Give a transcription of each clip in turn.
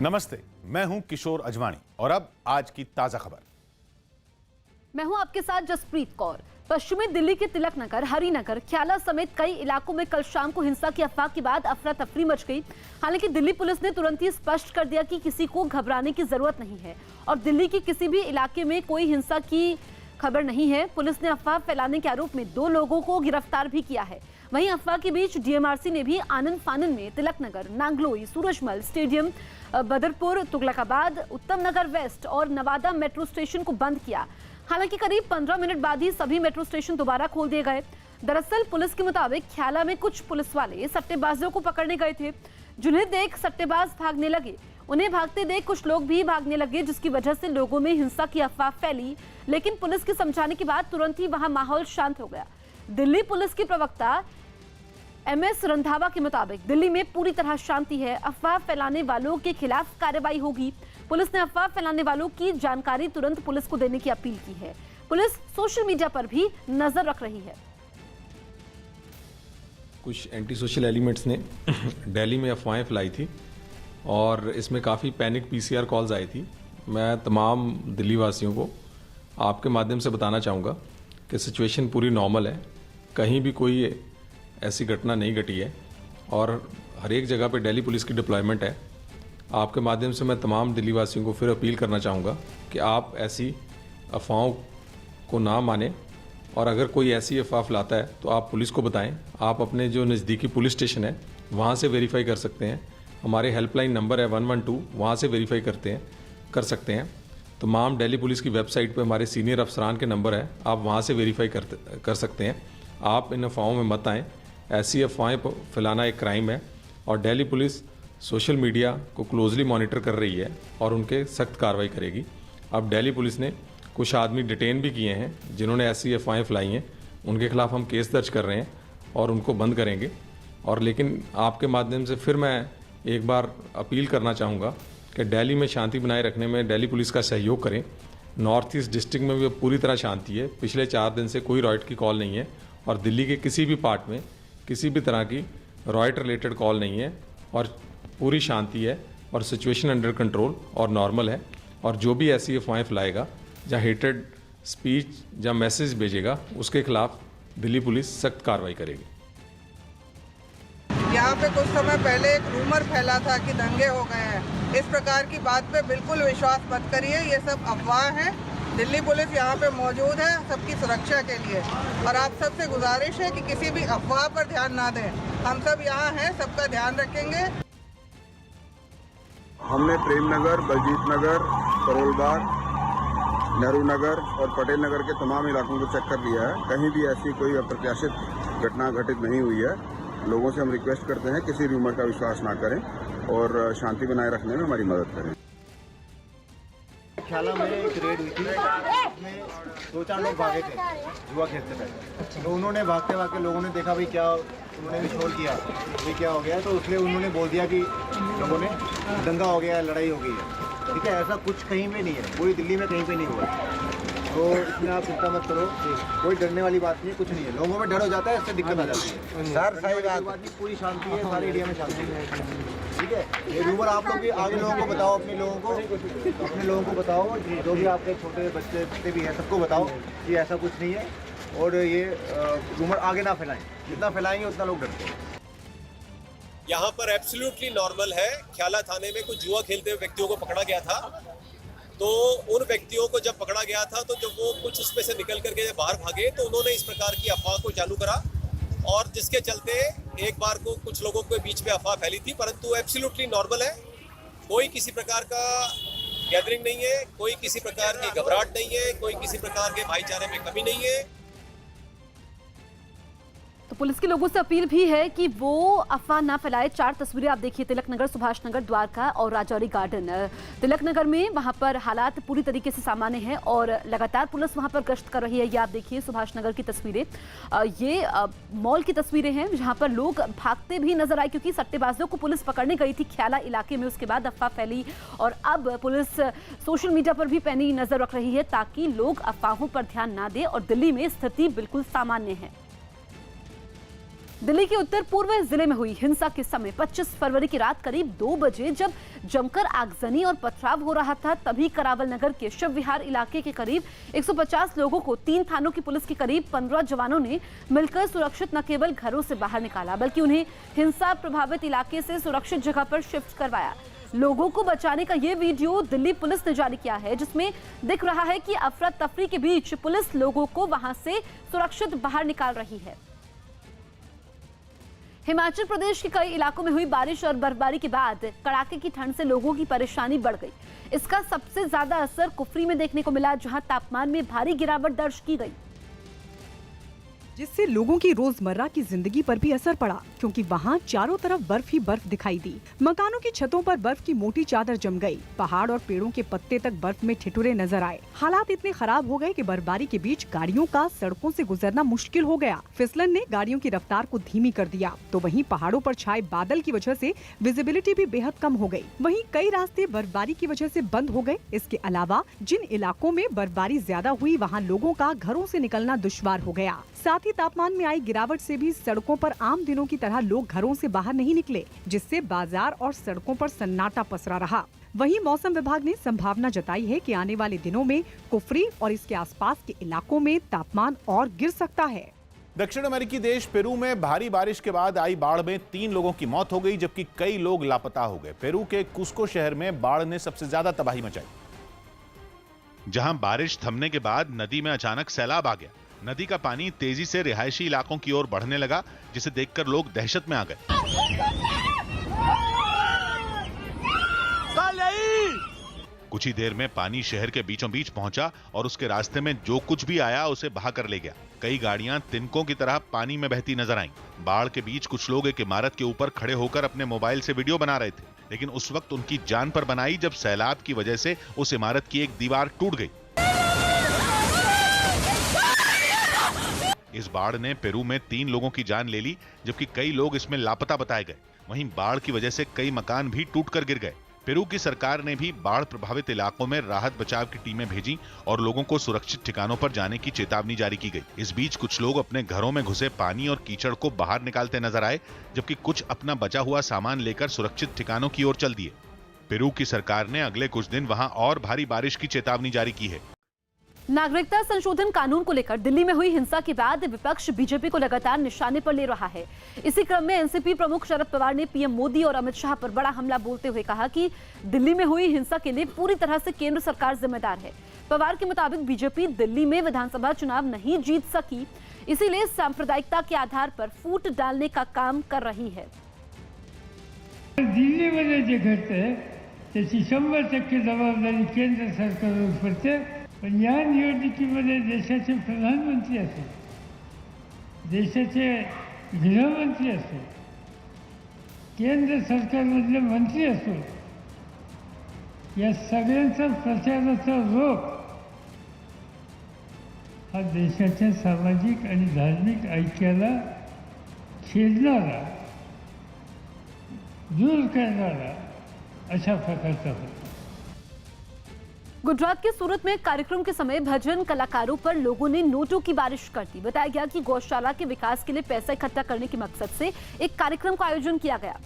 नमस्ते, मैं हूं किशोर अजवाणी और अब आज की ताजा खबर। मैं हूं आपके साथ जसप्रीत कौर। पश्चिमी दिल्ली के तिलक नगर, हरिनगर, ख्याला समेत कई इलाकों में कल शाम को हिंसा की अफवाह के बाद अफरा तफरी मच गई। हालांकि दिल्ली पुलिस ने तुरंत ही स्पष्ट कर दिया कि किसी को घबराने की जरूरत नहीं है और दिल्ली के किसी भी इलाके में कोई हिंसा की खबर नहीं है। पुलिस ने अफवाह फैलाने के आरोप में 2 लोगों को गिरफ्तार भी किया है। वहीं अफवाह के बीच डीएमआरसी ने भी आनंद फानन में तिलक नगर, नांगलोई, सूरजमल स्टेडियम, बदरपुर, तुगलकाबाद, उत्तम नगर वेस्ट और नवादा मेट्रो स्टेशन को बंद किया। हालांकि करीब 15 मिनट बाद ही सभी मेट्रो स्टेशन दोबारा खोल दिए गए। दरअसल पुलिस के मुताबिक ख्याला में कुछ पुलिस वाले सट्टेबाजों को पकड़ने गए थे, जिन्हें देख सट्टेबाज भागने लगे। उन्हें भागते देख कुछ लोग भी भागने लगे, जिसकी वजह से लोगों में हिंसा की अफवाह फैली। लेकिन पुलिस के समझाने के बाद तुरंत ही वहां माहौल शांत हो गया। दिल्ली पुलिस के प्रवक्ता एमएस रंधावा के मुताबिक दिल्ली में पूरी तरह शांति है। अफवाह फैलाने वालों के खिलाफ कार्रवाई होगी। पुलिस ने अफवाह फैलाने वालों की जानकारी तुरंत पुलिस को देने की अपील की है। पुलिस सोशल मीडिया पर भी नजर रख रही है। कुछ एंटी सोशल एलिमेंट्स ने दिल्ली में अफवाहें फैलाई थी और इसमें काफ़ी पैनिक पीसीआर कॉल्स आई थी। मैं तमाम दिल्ली वासियों को आपके माध्यम से बताना चाहूँगा कि सिचुएशन पूरी नॉर्मल है, कहीं भी कोई ऐसी घटना नहीं घटी है और हर एक जगह पे दिल्ली पुलिस की डिप्लॉयमेंट है। आपके माध्यम से मैं तमाम दिल्ली वासियों को फिर अपील करना चाहूँगा कि आप ऐसी अफवाहों को ना मानें और अगर कोई ऐसी अफवाह फैलाता है तो आप पुलिस को बताएं। आप अपने जो नज़दीकी पुलिस स्टेशन है वहाँ से वेरीफाई कर सकते हैं। हमारे हेल्पलाइन नंबर है 112, वहाँ से वेरीफाई कर सकते हैं। तमाम दिल्ली पुलिस की वेबसाइट पे हमारे सीनियर अफसरान के नंबर है, आप वहाँ से वेरीफाई कर सकते हैं। आप इन अफवाहों में मत आएँ। ऐसी अफवाहें फैलाना एक क्राइम है और दिल्ली पुलिस सोशल मीडिया को क्लोजली मॉनिटर कर रही है और उनके सख्त कार्रवाई करेगी। अब दिल्ली पुलिस ने कुछ आदमी डिटेन भी किए हैं जिन्होंने ऐसी अफवाहें फैलाई हैं, उनके खिलाफ हम केस दर्ज कर रहे हैं और उनको बंद करेंगे। और लेकिन आपके माध्यम से फिर मैं एक बार अपील करना चाहूँगा कि दिल्ली में शांति बनाए रखने में दिल्ली पुलिस का सहयोग करें। नॉर्थ ईस्ट डिस्ट्रिक्ट में भी पूरी तरह शांति है। पिछले 4 दिन से कोई रॉयट की कॉल नहीं है और दिल्ली के किसी भी पार्ट में किसी भी तरह की रॉयट रिलेटेड कॉल नहीं है और पूरी शांति है और सिचुएशन अंडर कंट्रोल और नॉर्मल है। और जो भी ऐसी अफवाहें फैलाएगा या हेटेड स्पीच या मैसेज भेजेगा उसके खिलाफ दिल्ली पुलिस सख्त कार्रवाई करेगी। यहाँ पे कुछ समय पहले एक रूमर फैला था कि दंगे हो गए हैं। इस प्रकार की बात पे बिल्कुल विश्वास मत करिए, ये सब अफवाह है। दिल्ली पुलिस यहाँ पे मौजूद है सबकी सुरक्षा के लिए और आप सबसे गुजारिश है कि किसी भी अफवाह पर ध्यान ना दें। हम सब यहाँ हैं, सबका ध्यान रखेंगे। हमने प्रेम नगर, बलजीत नगर, करोल बाग, नेहरू नगर और पटेल नगर के तमाम इलाकों को चेक कर लिया है। कहीं भी ऐसी कोई अप्रत्याशित घटना घटित नहीं हुई है। लोगों से हम रिक्वेस्ट करते हैं किसी रूमर का विश्वास ना करें और शांति बनाए रखने में हमारी मदद करें। ख्याला में एक रेड हुई थी, उसमें 2-4 लोग भागे थे जुआ खेलते थे। तो उन्होंने भागते भागते लोगों ने देखा भाई क्या, उन्होंने भी शोर किया भाई क्या हो गया, तो इसलिए उन्होंने बोल दिया कि लोगों ने दंगा हो गया है, लड़ाई हो गई है। ठीक है, ऐसा कुछ कहीं में नहीं है, पूरी दिल्ली में कहीं पे नहीं हुआ। तो इसमें आप चिंता मत करो, कोई डरने वाली बात नहीं है, कुछ नहीं है। लोगों में डर हो जाता है, इससे दिक्कत आ जाती है। सर सही बात, पूरी शांति है, सारे एरिया में शांति है। ठीक है, ये रूमर आप लोग भी आगे लोगों को बताओ, अपने लोगों को बताओ, जो भी आपके छोटे बच्चे भी हैं सबको बताओ कि ऐसा कुछ नहीं है और ये रूमर आगे ना फैलाएं। जितना फैलाएंगे उतना लोग डरते हैं। यहाँ पर एब्सोल्युटली नॉर्मल है। ख्याला थाने में कुछ जुआ खेलते हुए व्यक्तियों को पकड़ा गया था। तो उन व्यक्तियों को जब पकड़ा गया था तो जब वो कुछ उसमें से निकल करके बाहर भागे तो उन्होंने इस प्रकार की अफवाह को चालू करा और जिसके चलते एक बार को कुछ लोगों के बीच में अफवाह फैली थी। परंतु एब्सोल्युटली नॉर्मल है, कोई किसी प्रकार का गैदरिंग नहीं है, कोई किसी प्रकार की घबराहट नहीं है, कोई किसी प्रकार के भाईचारे में कमी नहीं है। तो पुलिस के लोगों से अपील भी है कि वो अफवाह ना फैलाए। 4 तस्वीरें आप देखिए, तिलक नगर, सुभाष नगर, द्वारका और राजौरी गार्डन। तिलक नगर में वहां पर हालात पूरी तरीके से सामान्य हैं और लगातार पुलिस वहां पर गश्त कर रही है। ये आप देखिए सुभाष नगर की तस्वीरें, ये मॉल की तस्वीरें हैं जहां पर लोग भागते भी नजर आए क्योंकि सट्टेबाजों को पुलिस पकड़ने गई थी ख्याला इलाके में। उसके बाद अफवाह फैली और अब पुलिस सोशल मीडिया पर भी पैनी नजर रख रही है ताकि लोग अफवाहों पर ध्यान ना दें और दिल्ली में स्थिति बिल्कुल सामान्य है। दिल्ली के उत्तर पूर्व जिले में हुई हिंसा के समय 25 फरवरी की रात करीब 2 बजे जब जमकर आगजनी और पथराव हो रहा था, तभी करावल नगर के शिव विहार इलाके के करीब 150 लोगों को 3 थानों की पुलिस के करीब 15 जवानों ने मिलकर सुरक्षित न केवल घरों से बाहर निकाला, बल्कि उन्हें हिंसा प्रभावित इलाके से सुरक्षित जगह पर शिफ्ट करवाया। लोगों को बचाने का ये वीडियो दिल्ली पुलिस ने जारी किया है, जिसमें दिख रहा है कि अफरा तफरी के बीच पुलिस लोगों को वहां से सुरक्षित बाहर निकाल रही है। हिमाचल प्रदेश के कई इलाकों में हुई बारिश और बर्फबारी के बाद कड़ाके की ठंड से लोगों की परेशानी बढ़ गई। इसका सबसे ज्यादा असर कुफरी में देखने को मिला, जहां तापमान में भारी गिरावट दर्ज की गई, जिससे लोगों की रोजमर्रा की जिंदगी पर भी असर पड़ा, क्योंकि वहाँ चारों तरफ बर्फ ही बर्फ दिखाई दी। मकानों की छतों पर बर्फ की मोटी चादर जम गई, पहाड़ और पेड़ों के पत्ते तक बर्फ में ठिठुरे नजर आए। हालात इतने खराब हो गए कि बर्फबारी के बीच गाड़ियों का सड़कों से गुजरना मुश्किल हो गया। फिसलन ने गाड़ियों की रफ्तार को धीमी कर दिया, तो वहीं पहाड़ों पर छाए बादल की वजह से विजिबिलिटी भी बेहद कम हो गई। वहीं कई रास्ते बर्फबारी की वजह से बंद हो गए। इसके अलावा जिन इलाकों में बर्फबारी ज्यादा हुई, वहाँ लोगों का घरों से निकलना दुश्वार हो गया। साथ ही तापमान में आई गिरावट से भी सड़कों पर आम दिनों की तरह लोग घरों से बाहर नहीं निकले, जिससे बाजार और सड़कों पर सन्नाटा पसरा रहा। वहीं मौसम विभाग ने संभावना जताई है कि आने वाले दिनों में कुफरी और इसके आसपास के इलाकों में तापमान और गिर सकता है। दक्षिण अमेरिकी देश पेरू में भारी बारिश के बाद आई बाढ़ में 3 लोगों की मौत हो गई, जबकि कई लोग लापता हो गए। पेरू के कुस्को शहर में बाढ़ ने सबसे ज्यादा तबाही मचाई, जहां बारिश थमने के बाद नदी में अचानक सैलाब आ गया। नदी का पानी तेजी से रिहायशी इलाकों की ओर बढ़ने लगा, जिसे देखकर लोग दहशत में आ गए। कुछ ही देर में पानी शहर के बीचों बीच पहुंचा और उसके रास्ते में जो कुछ भी आया उसे बहा कर ले गया। कई गाड़ियां तिनकों की तरह पानी में बहती नजर आईं। बाढ़ के बीच कुछ लोग एक इमारत के ऊपर खड़े होकर अपने मोबाइल से वीडियो बना रहे थे, लेकिन उस वक्त उनकी जान पर बनाई जब सैलाब की वजह से उस इमारत की एक दीवार टूट गई। इस बाढ़ ने पेरू में 3 लोगों की जान ले ली, जबकि कई लोग इसमें लापता बताए गए। वहीं बाढ़ की वजह से कई मकान भी टूटकर गिर गए। पेरू की सरकार ने भी बाढ़ प्रभावित इलाकों में राहत बचाव की टीमें भेजी और लोगों को सुरक्षित ठिकानों पर जाने की चेतावनी जारी की गई। इस बीच कुछ लोग अपने घरों में घुसे पानी और कीचड़ को बाहर निकालते नजर आए, जबकि कुछ अपना बचा हुआ सामान लेकर सुरक्षित ठिकानों की ओर चल दिए। पेरू की सरकार ने अगले कुछ दिन वहां और भारी बारिश की चेतावनी जारी की है। नागरिकता संशोधन कानून को लेकर दिल्ली में हुई हिंसा के बाद विपक्ष बीजेपी को लगातार निशाने पर ले रहा है। इसी क्रम में एनसीपी प्रमुख शरद पवार ने पीएम मोदी और अमित शाह पर बड़ा हमला बोलते हुए कहा कि दिल्ली में हुई हिंसा के लिए पूरी तरह से केंद्र सरकार जिम्मेदार है। पवार के मुताबिक बीजेपी दिल्ली में विधानसभा चुनाव नहीं जीत सकी, इसीलिए सांप्रदायिकता के आधार पर फूट डालने का काम कर रही है। दिल्लीमध्ये जे घडतंय त्याची 100% जबाबदारी केंद्र सरकारवर पडते। पण या निवडणुकीमध्ये देशाचे प्रधानमंत्री असो, देशाचे गृहमंत्री असो, केंद्र सरकारमधले मंत्री असो, या सगळ्यांचा प्रचाराचा रोख हा देशाच्या सामाजिक आणि धार्मिक ऐक्याला छेदणारा, दूर करणारा अशा प्रकारचा होता। गुजरात के सूरत में कार्यक्रम के समय भजन कलाकारों पर लोगों ने नोटों की बारिश कर दी। बताया गया कि गौशाला के विकास के लिए पैसा इकट्ठा करने के मकसद से एक कार्यक्रम का आयोजन किया गया,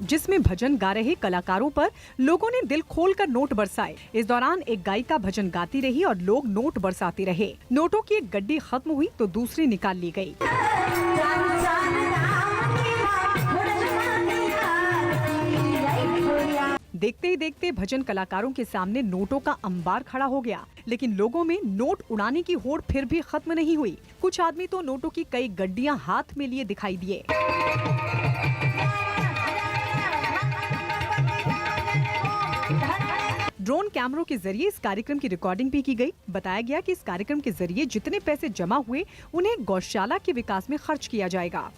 जिसमें भजन गा रहे कलाकारों पर लोगों ने दिल खोलकर नोट बरसाए। इस दौरान एक गायिका भजन गाती रही और लोग नोट बरसाते रहे। नोटों की एक गड्डी खत्म हुई तो दूसरी निकाल ली गई। देखते ही देखते भजन कलाकारों के सामने नोटों का अंबार खड़ा हो गया, लेकिन लोगों में नोट उड़ाने की होड़ फिर भी खत्म नहीं हुई। कुछ आदमी तो नोटों की कई गड्डियां हाथ में लिए दिखाई दिए। ड्रोन कैमरों के जरिए इस कार्यक्रम की रिकॉर्डिंग भी की गई। बताया गया कि इस कार्यक्रम के जरिए जितने पैसे जमा हुए उन्हें गौशाला के विकास में खर्च किया जाएगा।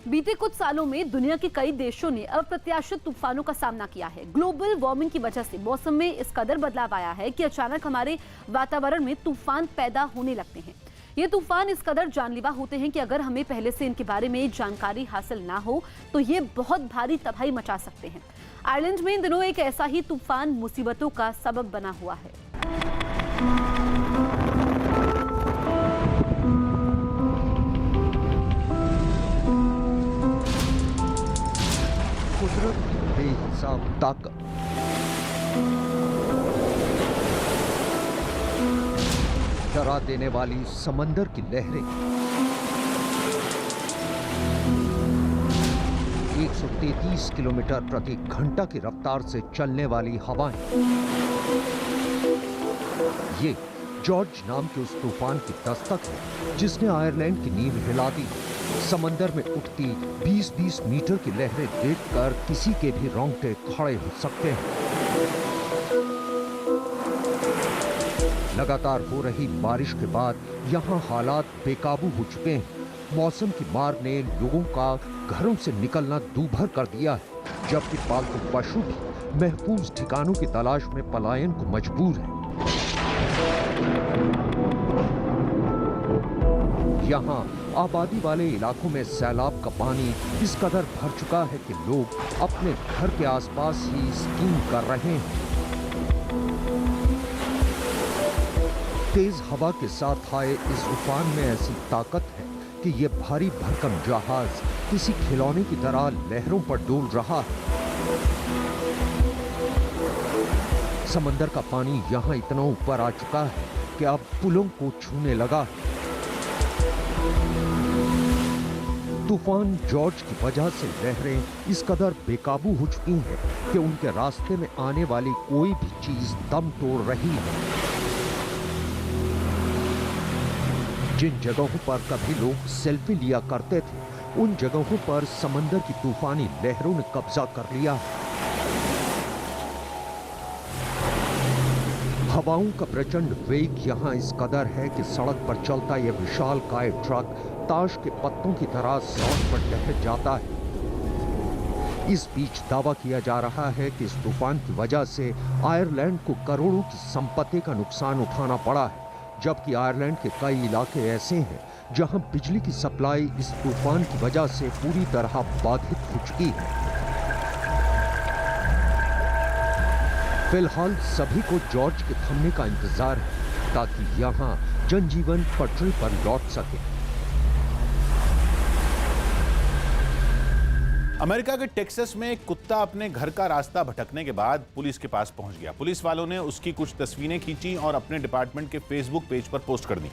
बीते कुछ सालों में दुनिया के कई देशों ने अप्रत्याशित तूफानों का सामना किया है। ग्लोबल वार्मिंग की वजह से मौसम में इस कदर बदलाव आया है कि अचानक हमारे वातावरण में तूफान पैदा होने लगते हैं। ये तूफान इस कदर जानलेवा होते हैं कि अगर हमें पहले से इनके बारे में जानकारी हासिल ना हो तो ये बहुत भारी तबाही मचा सकते हैं। आयरलैंड में इन दिनों एक ऐसा ही तूफान मुसीबतों का सबब बना हुआ है। ताकत। डरा देने वाली समंदर की लहरें, 133 किलोमीटर प्रति घंटा की रफ्तार से चलने वाली हवाएं, ये जॉर्ज नाम के उस तूफान की दस्तक है जिसने आयरलैंड की नींव हिला दी। समंदर में उठती 20-20 मीटर की लहरें देखकर किसी के भी रोंगटे खड़े हो सकते हैं। लगातार हो रही बारिश के बाद यहाँ हालात बेकाबू हो चुके हैं। मौसम की मार ने लोगों का घरों से निकलना दूभर कर दिया है, जबकि पालतू पशु भी महफूज ठिकानों की तलाश में पलायन को मजबूर है। यहाँ आबादी वाले इलाकों में सैलाब का पानी इस कदर भर चुका है कि लोग अपने घर के आसपास ही स्कीइंग कर रहे हैं। तेज हवा के साथ आए इस तूफान में ऐसी ताकत है कि ये भारी भरकम जहाज किसी खिलौने की तरह लहरों पर डोल रहा है। समंदर का पानी यहाँ इतना ऊपर आ चुका है कि अब पुलों को छूने लगा है। तूफान जॉर्ज की वजह से लहरें इस कदर बेकाबू हो चुकी हैं कि उनके रास्ते में आने वाली कोई भी चीज दम तोड़ रही है। जिन जगहों पर कभी लोग सेल्फी लिया करते थे, उन जगहों पर समंदर की तूफानी लहरों ने कब्जा कर लिया है। हवाओं का प्रचंड वेग यहाँ इस कदर है कि सड़क पर चलता यह विशालकाय ट्रक ताश के पत्तों की तरह सड़क पर टहल जाता है। इस बीच दावा किया जा रहा है कि इस तूफान की वजह से आयरलैंड को करोड़ों की संपत्ति का नुकसान उठाना पड़ा है, जबकि आयरलैंड के कई इलाके ऐसे हैं जहां बिजली की सप्लाई इस तूफान की वजह से पूरी तरह बाधित हो चुकी है। फिलहाल सभी को जॉर्ज के थमने का इंतजार है ताकि यहां जनजीवन पटरी पर लौट सके। अमेरिका के टेक्सास में एक कुत्ता अपने घर का रास्ता भटकने के बाद पुलिस के पास पहुंच गया। पुलिस वालों ने उसकी कुछ तस्वीरें खींची और अपने डिपार्टमेंट के फेसबुक पेज पर पोस्ट कर दी।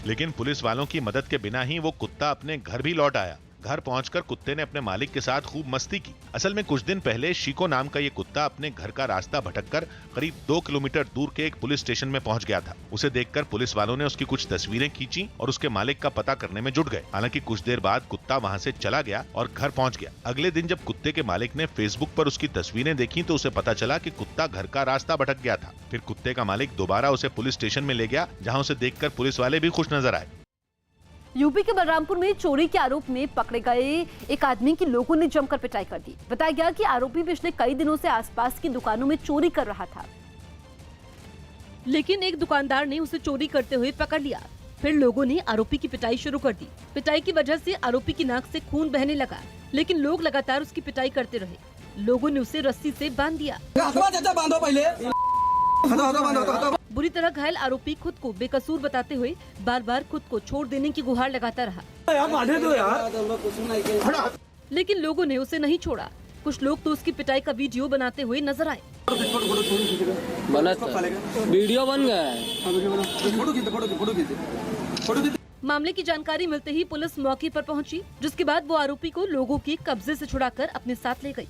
लेकिन पुलिस वालों की मदद के बिना ही वो कुत्ता अपने घर भी लौट आया। घर पहुंचकर कुत्ते ने अपने मालिक के साथ खूब मस्ती की। असल में कुछ दिन पहले शिको नाम का ये कुत्ता अपने घर का रास्ता भटककर करीब 2 किलोमीटर दूर के एक पुलिस स्टेशन में पहुंच गया था। उसे देखकर पुलिस वालों ने उसकी कुछ तस्वीरें खींची और उसके मालिक का पता करने में जुट गए। हालांकि कुछ देर बाद कुत्ता वहां से चला गया और घर पहुंच गया। अगले दिन जब कुत्ते के मालिक ने फेसबुक पर उसकी तस्वीरें देखी तो उसे पता चला कि कुत्ता घर का रास्ता भटक गया था। फिर कुत्ते का मालिक दोबारा उसे पुलिस स्टेशन में ले गया, जहाँ उसे देखकर पुलिस वाले भी खुश नजर आए। यूपी के बलरामपुर में चोरी के आरोप में पकड़े गए एक आदमी की लोगों ने जमकर पिटाई कर दी। बताया गया कि आरोपी पिछले कई दिनों से आसपास की दुकानों में चोरी कर रहा था, लेकिन एक दुकानदार ने उसे चोरी करते हुए पकड़ लिया। फिर लोगों ने आरोपी की पिटाई शुरू कर दी। पिटाई की वजह से आरोपी की नाक से खून बहने लगा, लेकिन लोग लगातार उसकी पिटाई करते रहे। लोगों ने उसे रस्सी से बांध दिया। बुरी तरह घायल आरोपी खुद को बेकसूर बताते हुए बार बार खुद को छोड़ देने की गुहार लगाता रहा, लेकिन लोगों ने उसे नहीं छोड़ा। कुछ लोग तो उसकी पिटाई का वीडियो बनाते हुए नजर आए। वीडियो बन गया है। मामले की जानकारी मिलते ही पुलिस मौके पर पहुंची, जिसके बाद वो आरोपी को लोगों के कब्जे से छुड़ाकर अपने साथ ले गई।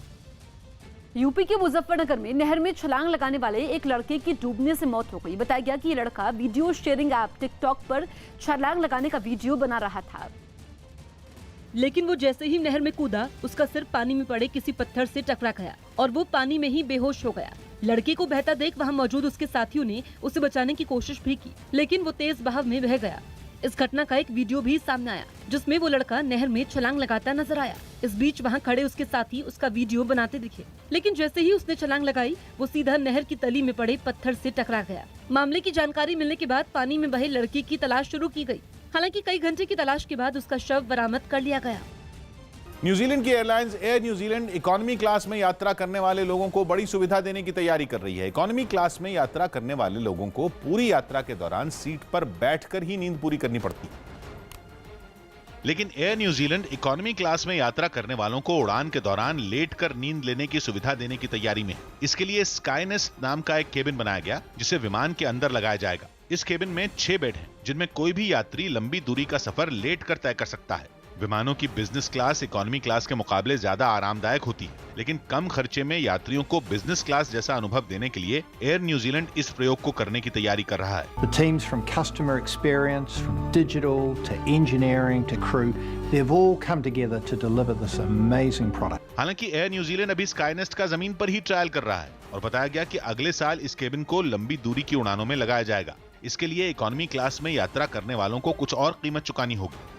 यूपी के मुजफ्फरनगर में नहर में छलांग लगाने वाले एक लड़के की डूबने से मौत हो गई। बताया गया कि ये लड़का वीडियो शेयरिंग ऐप टिकटॉक पर छलांग लगाने का वीडियो बना रहा था, लेकिन वो जैसे ही नहर में कूदा, उसका सिर पानी में पड़े किसी पत्थर से टकरा गया और वो पानी में ही बेहोश हो गया। लड़के को बहता देख वहाँ मौजूद उसके साथियों ने उसे बचाने की कोशिश भी की, लेकिन वो तेज बहाव में बह गया। इस घटना का एक वीडियो भी सामने आया, जिसमें वो लड़का नहर में छलांग लगाता नजर आया। इस बीच वहाँ खड़े उसके साथी उसका वीडियो बनाते दिखे, लेकिन जैसे ही उसने छलांग लगाई, वो सीधा नहर की तली में पड़े पत्थर से टकरा गया। मामले की जानकारी मिलने के बाद पानी में बहे लड़के की तलाश शुरू की गई। हालांकि कई घंटे की तलाश के बाद उसका शव बरामद कर लिया गया। न्यूजीलैंड की airlines air New Zealand economy class में यात्रा करने वाले लोगों को बड़ी सुविधा देने की तैयारी कर रही है। इकोनॉमी क्लास में यात्रा करने वाले लोगों को पूरी यात्रा के दौरान सीट पर बैठकर ही नींद पूरी करनी पड़ती है। लेकिन एयर न्यूजीलैंड इकोनॉमी क्लास में यात्रा करने वालों को उड़ान के दौरान लेटकर नींद लेने की सुविधा देने की तैयारी में है। इसके लिए स्काईनेस्ट नाम का एक केबिन बनाया गया जिसे विमान के अंदर लगाया जाएगा। इस केबिन में 6 बेड हैं, जिनमें कोई भी यात्री लंबी दूरी का सफर लेटकर तय कर सकता है। विमानों की बिजनेस क्लास इकोनॉमी क्लास के मुकाबले ज्यादा आरामदायक होती है, लेकिन कम खर्चे में यात्रियों को बिजनेस क्लास जैसा अनुभव देने के लिए एयर न्यूजीलैंड इस प्रयोग को करने की तैयारी कर रहा है। The teams from customer experience, from digital to engineering to crew, they've all come together to deliver this amazing product. हालांकि एयर न्यूजीलैंड अभी स्काईनेस्ट का जमीन पर ही ट्रायल कर रहा है और बताया गया कि अगले साल इस केबिन को लंबी दूरी की उड़ानों में लगाया जाएगा। इसके लिए इकोनॉमी क्लास में यात्रा करने वालों को कुछ और कीमत चुकानी होगी।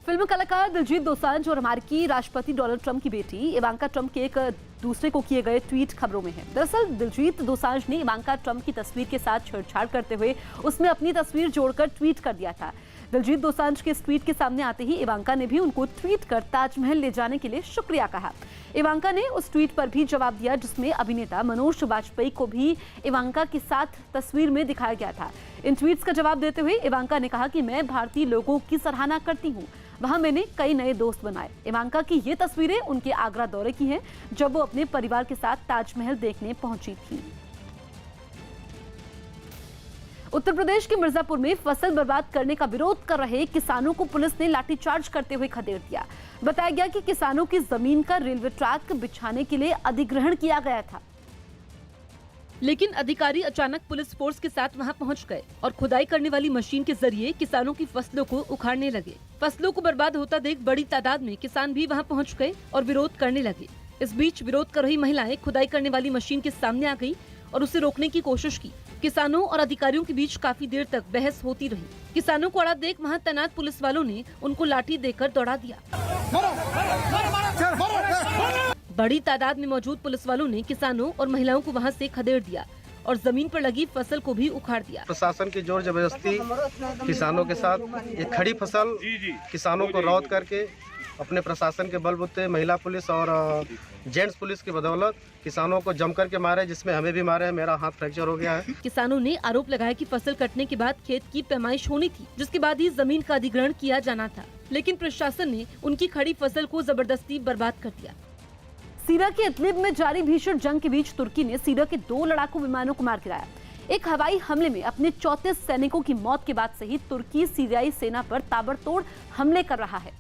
फिल्म कलाकार दिलजीत दोसांझ और अमेरिकी राष्ट्रपति डोनाल्ड ट्रंप की बेटी इवांका ट्रंप के एक दूसरे को किए गए ट्वीट खबरों में है। दरअसल दिलजीत दोसांझ ने इवांका ट्रंप की तस्वीर के साथ छेड़छाड़ करते हुए उसमें अपनी तस्वीर जोड़कर ट्वीट कर दिया था। दिलजीत दोसांझ के इस ट्वीट के सामने आते ही इवांका ने भी उनको ट्वीट कर ताजमहल ले जाने के लिए शुक्रिया कहा। इवांका ने उस ट्वीट पर भी जवाब दिया जिसमें अभिनेता मनोज वाजपेयी को भी इवांका के साथ तस्वीर में दिखाया गया था। इन ट्वीट्स का जवाब देते हुए इवांका ने कहा कि मैं भारतीय लोगों की सराहना करती हूँ, वहां मैंने कई नए दोस्त बनाए। इवांका की ये तस्वीरें उनके आगरा दौरे की हैं, जब वो अपने परिवार के साथ ताजमहल देखने पहुंची थी। उत्तर प्रदेश के मिर्जापुर में फसल बर्बाद करने का विरोध कर रहे किसानों को पुलिस ने लाठीचार्ज करते हुए खदेड़ दिया। बताया गया कि किसानों की जमीन का रेलवे ट्रैक बिछाने के लिए अधिग्रहण किया गया था, लेकिन अधिकारी अचानक पुलिस फोर्स के साथ वहां पहुंच गए और खुदाई करने वाली मशीन के जरिए किसानों की फसलों को उखाड़ने लगे। फसलों को बर्बाद होता देख बड़ी तादाद में किसान भी वहां पहुंच गए और विरोध करने लगे। इस बीच विरोध कर रही महिलाएं खुदाई करने वाली मशीन के सामने आ गई और उसे रोकने की कोशिश की। किसानों और अधिकारियों के बीच काफी देर तक बहस होती रही। किसानों को अड़ा देख वहां तैनात पुलिस वालों ने उनको लाठी देकर दौड़ा दिया। बड़ी तादाद में मौजूद पुलिस वालों ने किसानों और महिलाओं को वहां से खदेड़ दिया और जमीन पर लगी फसल को भी उखाड़ दिया। प्रशासन की जोर जबरदस्ती किसानों के साथ ये खड़ी फसल किसानों को रौंद करके अपने प्रशासन के बलबूते महिला पुलिस और जेंट्स पुलिस की बदौलत किसानों को जमकर के मारे, जिसमें हमें भी मारे। मेरा हाथ फ्रैक्चर हो गया है। किसानों ने आरोप लगाया कि फसल कटने के बाद खेत की पैमाइश होनी थी, जिसके बाद ही जमीन का अधिग्रहण किया जाना था, लेकिन प्रशासन ने उनकी खड़ी फसल को जबरदस्ती बर्बाद कर दिया। सीरिया के इदलिब में जारी भीषण जंग के बीच तुर्की ने सीरिया के 2 लड़ाकू विमानों को मार गिराया। एक हवाई हमले में अपने 34 सैनिकों की मौत के बाद से ही तुर्की सीरियाई सेना पर ताबड़तोड़ हमले कर रहा है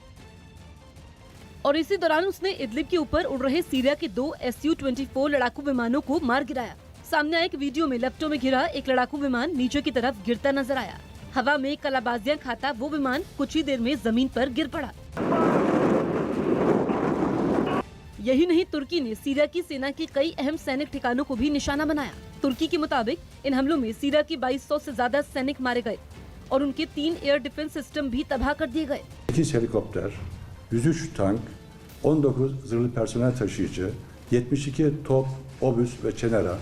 और इसी दौरान उसने इदलिब के ऊपर उड़ रहे सीरिया के 2 Su-24 लड़ाकू विमानों को मार गिराया। सामने आए एक वीडियो में लेफ्टो में घिरा एक लड़ाकू विमान नीचे की तरफ गिरता नजर आया। हवा में कलाबाजियां खाता वो विमान कुछ ही देर में जमीन पर गिर पड़ा। यही नहीं, तुर्की ने सीरिया की सेना के कई अहम सैनिक ठिकानों को भी निशाना बनाया। तुर्की के मुताबिक इन हमलों में सीरिया के 2200 से ज्यादा सैनिक मारे गए और उनके 3 एयर डिफेंस सिस्टम भी तबाह कर दिए गए। 8 helikopter, 103 tank, 19 zırhlı personel taşıyıcı, 72 top, obüs ve çenera,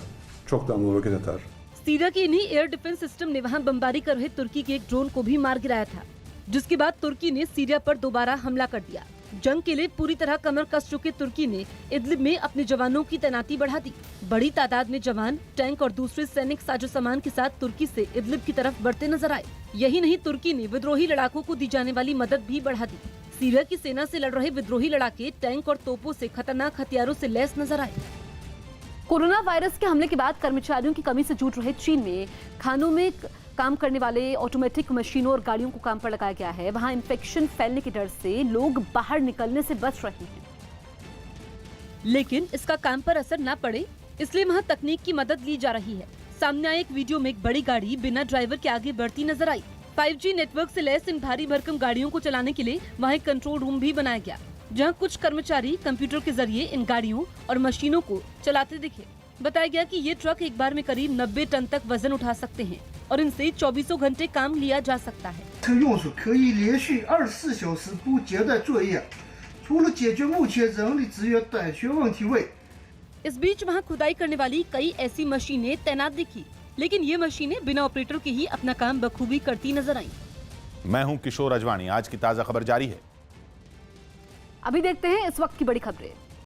çok namlu roket atar. Syria के इन्हीं एयर डिफेंस सिस्टम ने वहां बमबारी कर रहे तुर्की के एक ड्रोन को भी मार गिराया था, जिसके बाद तुर्की ने सीरिया पर दोबारा हमला कर दिया। जंग के लिए पूरी तरह कमर कस चुके तुर्की ने इदलिब में अपने जवानों की तैनाती बढ़ा दी। बड़ी तादाद में जवान, टैंक और दूसरे सैनिक साजो सामान के साथ तुर्की से इदलिब की तरफ बढ़ते नजर आए। यही नहीं, तुर्की ने विद्रोही लड़ाकों को दी जाने वाली मदद भी बढ़ा दी। सीरिया की सेना से लड़ रहे विद्रोही लड़ाके टैंक और तोपों से खतरनाक हथियारों से लैस नजर आए। कोरोना वायरस के हमले के बाद कर्मचारियों की कमी से जूझ रहे चीन में खानों में काम करने वाले ऑटोमेटिक मशीनों और गाड़ियों को काम पर लगाया गया है। वहां इन्फेक्शन फैलने के डर से लोग बाहर निकलने से बच रहे हैं, लेकिन इसका काम पर असर न पड़े इसलिए वहां तकनीक की मदद ली जा रही है। सामने आए एक वीडियो में एक बड़ी गाड़ी बिना ड्राइवर के आगे बढ़ती नजर आई। 5G नेटवर्क से लैस इन भारी भरकम गाड़ियों को चलाने के लिए वहाँ एक कंट्रोल रूम भी बनाया गया, जहाँ कुछ कर्मचारी कंप्यूटर के जरिए इन गाड़ियों और मशीनों को चलाते दिखे। बताया गया कि ये ट्रक एक बार में करीब 90 टन तक वजन उठा सकते हैं और इनसे 24 घंटे काम लिया जा सकता है। इस बीच वहाँ खुदाई करने वाली कई ऐसी मशीनें तैनात दिखी, लेकिन ये मशीनें बिना ऑपरेटर के ही अपना काम बखूबी करती नजर आईं। मैं हूं किशोर अजवाणी। आज की ताजा खबर जारी है। अभी देखते हैं इस वक्त की बड़ी खबरें।